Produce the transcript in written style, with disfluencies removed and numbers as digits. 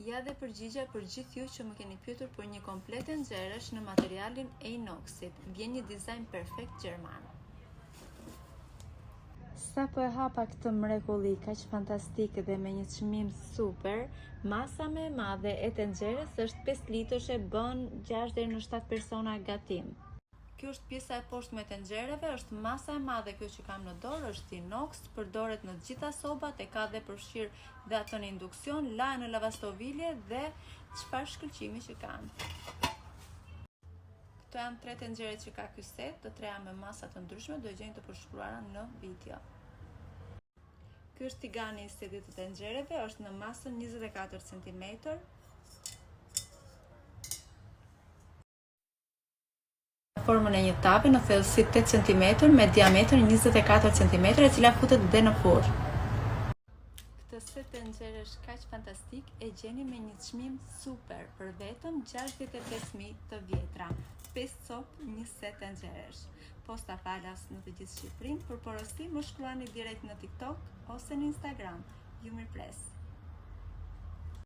Ja dhe përgjigja për gjithë ju që më keni pyetur për një komplet nxjerrësh në materialin e inoxit. Vjen një dizajn perfekt gjerman. Sa po e hapa këtë mrekulli kaq fantastike dhe me një çmim super, masa më e madhe e tenxherës është 5 litrëshe, bën 6 deri në 7 persona gatim. Kjo është pjesa e poshtme e tenxhereve, është masa e madhe kjo që kam në dorë, është inox, përdoret në të gjitha sobat, e ka dhe përfshir dhe atë në induksion, lahen në lavastovilje dhe çfarë shkëlqimi që kanë. Këto janë 3 tenxhere që ka ky set, të treja me masa të ndryshme, do e gjeni të përshkruara në video. Ky është tigani i setit të tenxhereve, është në masën 24 cm. Formën e një tape në thellësi 8 cm me diametër 24 cm, e cila futet dhe në furrë. Këtë set tenxheresh kaq fantastik e gjeni me një çmim super për vetëm 65.000 të vjetra. 5 copë, një set tenxheresh. Posta falas në të gjithë Shqipërinë, për porosi më shkruani direkt në TikTok ose në Instagram. Ju mirëpres.